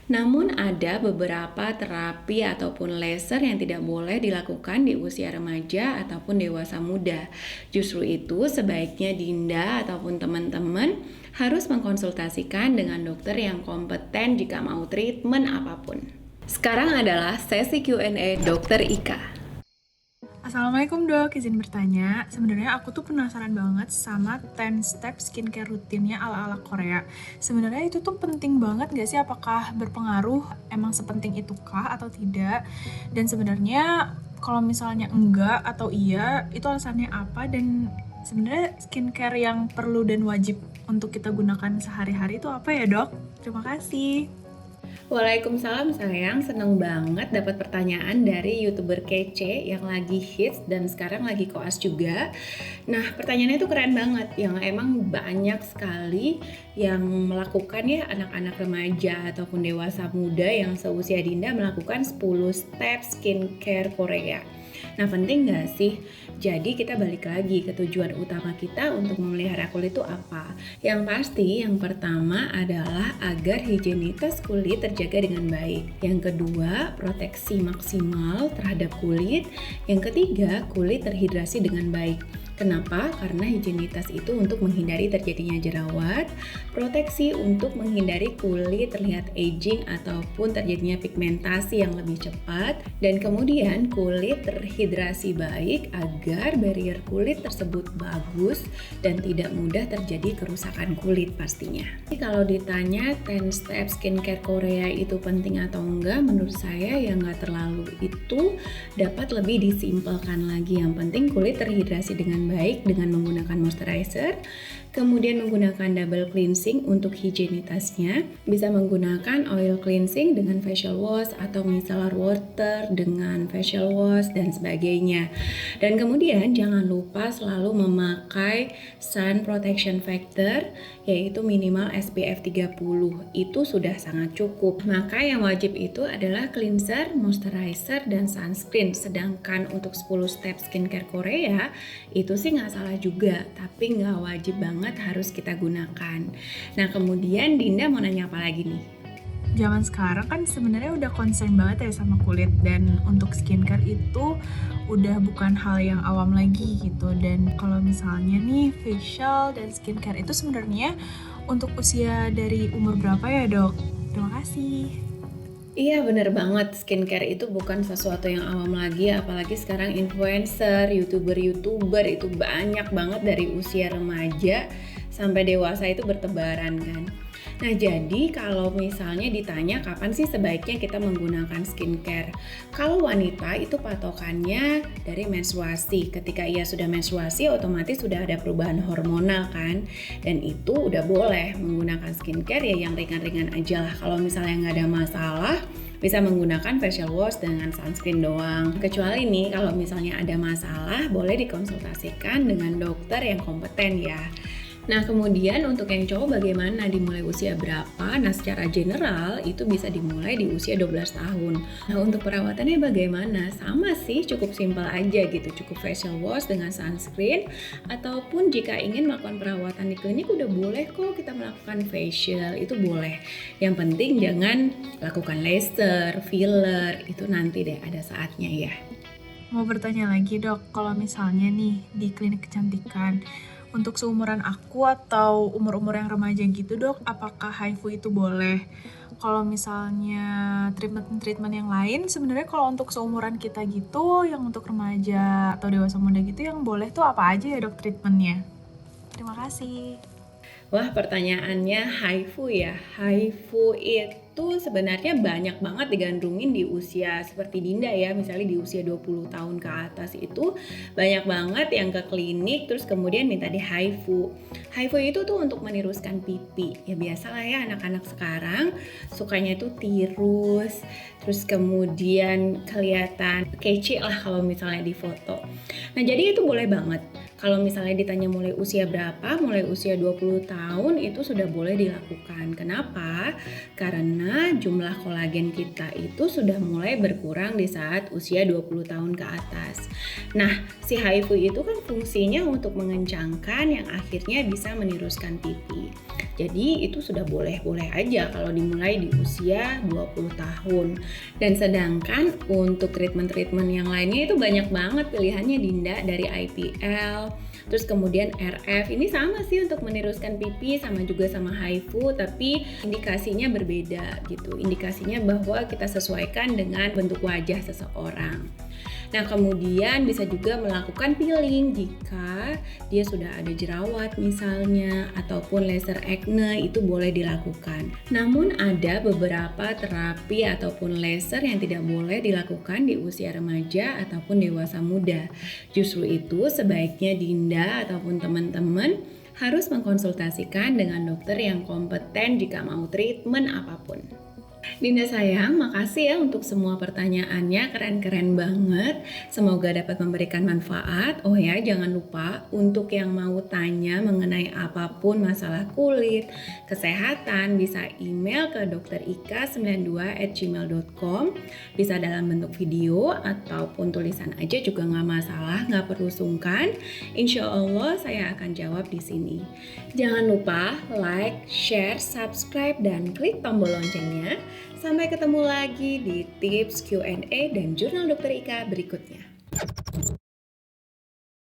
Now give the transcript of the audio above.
Namun ada beberapa terapi ataupun laser yang tidak boleh dilakukan di usia remaja ataupun dewasa muda. Justru itu sebaiknya Dinda ataupun teman-teman harus mengkonsultasikan dengan dokter yang kompeten jika mau treatment apapun. Sekarang adalah sesi Q&A Dokter Ika. Assalamualaikum dok, izin bertanya. Sebenarnya aku tuh penasaran banget sama 10 step skincare rutinnya ala-ala Korea. Sebenarnya itu tuh penting banget gak sih? Apakah berpengaruh? Emang sepenting itukah atau tidak? Dan sebenarnya kalau misalnya enggak atau iya, itu alasannya apa? Dan sebenarnya skincare yang perlu dan wajib untuk kita gunakan sehari-hari itu apa ya dok? Terima kasih. Waalaikumsalam sayang, seneng banget dapat pertanyaan dari YouTuber kece yang lagi hits dan sekarang lagi koas juga. Nah, pertanyaannya itu keren banget, yang emang banyak sekali yang melakukan ya, anak-anak remaja ataupun dewasa muda yang seusia Dinda melakukan 10 step skincare Korea. Nah, penting nggak sih? Jadi kita balik lagi ke tujuan utama kita untuk memelihara kulit itu apa? Yang pasti yang pertama adalah agar higienitas kulit terjaga dengan baik. Yang kedua, proteksi maksimal terhadap kulit. Yang ketiga, kulit terhidrasi dengan baik. Kenapa? Karena higienitas itu untuk menghindari terjadinya jerawat, proteksi untuk menghindari kulit terlihat aging ataupun terjadinya pigmentasi yang lebih cepat, dan kemudian kulit terhidrasi baik agar barrier kulit tersebut bagus dan tidak mudah terjadi kerusakan kulit pastinya. Jadi kalau ditanya 10 step skincare Korea itu penting atau enggak, menurut saya ya nggak terlalu, itu dapat lebih disimpelkan lagi. Yang penting kulit terhidrasi dengan baik dengan menggunakan moisturizer, kemudian menggunakan double cleansing untuk higienitasnya, bisa menggunakan oil cleansing dengan facial wash atau micellar water dengan facial wash dan sebagainya. Dan kemudian jangan lupa selalu memakai sun protection factor yaitu minimal SPF 30. Itu sudah sangat cukup. Maka yang wajib itu adalah cleanser, moisturizer, dan sunscreen. Sedangkan untuk 10 step skincare Korea itu sih nggak salah juga, tapi nggak wajib banget harus kita gunakan. Nah, kemudian Dinda mau nanya apa lagi nih? Zaman sekarang kan sebenarnya udah concern banget ya sama kulit, dan untuk skincare itu udah bukan hal yang awam lagi gitu. Dan kalau misalnya nih facial dan skincare itu sebenarnya untuk usia dari umur berapa ya dok? Terima kasih. Iya bener banget, skincare itu bukan sesuatu yang awam lagi, apalagi sekarang influencer, youtuber itu banyak banget dari usia remaja sampai dewasa itu bertebaran kan. Nah jadi kalau misalnya ditanya kapan sih sebaiknya kita menggunakan skincare? Kalau wanita itu patokannya dari menstruasi. Ketika ia sudah menstruasi otomatis sudah ada perubahan hormonal kan. Dan itu udah boleh menggunakan skincare ya yang ringan-ringan aja lah. Kalau misalnya nggak ada masalah, bisa menggunakan facial wash dengan sunscreen doang. Kecuali nih kalau misalnya ada masalah, boleh dikonsultasikan dengan dokter yang kompeten ya. Nah kemudian untuk yang cowok bagaimana, dimulai usia berapa? Nah secara general itu bisa dimulai di usia 12 tahun. Nah untuk perawatannya bagaimana? Sama sih, cukup simpel aja gitu, cukup facial wash dengan sunscreen, ataupun jika ingin melakukan perawatan di klinik udah boleh kok kita melakukan facial, itu boleh. Yang penting jangan lakukan laser, filler, itu nanti deh ada saatnya ya. Mau bertanya lagi dok, kalau misalnya nih di klinik kecantikan, untuk seumuran aku atau umur-umur yang remaja gitu dok, apakah HIFU itu boleh? Kalau misalnya treatment-treatment yang lain, sebenarnya kalau untuk seumuran kita gitu, yang untuk remaja atau dewasa muda gitu, yang boleh tuh apa aja ya dok treatmentnya? Terima kasih. Wah, pertanyaannya HIFU ya. HIFU itu sebenarnya banyak banget digandrungin di usia seperti Dinda ya. Misalnya di usia 20 tahun ke atas itu banyak banget yang ke klinik terus kemudian minta di HIFU. HIFU itu tuh untuk meniruskan pipi. Ya biasalah ya anak-anak sekarang sukanya itu tirus, terus kemudian kelihatan kece lah kalau misalnya di foto. Nah, jadi itu boleh banget. Kalau misalnya ditanya mulai usia berapa, mulai usia 20 tahun itu sudah boleh dilakukan. Kenapa? Karena jumlah kolagen kita itu sudah mulai berkurang di saat usia 20 tahun ke atas. Nah, si HIFU itu kan fungsinya untuk mengencangkan yang akhirnya bisa meniruskan pipi. Jadi itu sudah boleh-boleh aja kalau dimulai di usia 20 tahun. Dan sedangkan untuk treatment-treatment yang lainnya itu banyak banget pilihannya Dinda, dari IPL, terus kemudian RF. Ini sama sih untuk meniruskan pipi, sama juga sama HIFU, tapi indikasinya berbeda gitu. Indikasinya bahwa kita sesuaikan dengan bentuk wajah seseorang. Nah, kemudian bisa juga melakukan peeling jika dia sudah ada jerawat misalnya, ataupun laser acne, itu boleh dilakukan. Namun ada beberapa terapi ataupun laser yang tidak boleh dilakukan di usia remaja ataupun dewasa muda. Justru itu sebaiknya Dinda ataupun teman-teman harus mengkonsultasikan dengan dokter yang kompeten jika mau treatment apapun. Dinda sayang, makasih ya untuk semua pertanyaannya, keren-keren banget. Semoga dapat memberikan manfaat. Oh ya, jangan lupa untuk yang mau tanya mengenai apapun masalah kulit, kesehatan, bisa email ke drika92@gmail.com. Bisa dalam bentuk video ataupun tulisan aja juga nggak masalah, nggak perlu sungkan. Insya Allah saya akan jawab di sini. Jangan lupa like, share, subscribe, dan klik tombol loncengnya. Sampai ketemu lagi di tips Q&A dan jurnal Dokter Ika berikutnya.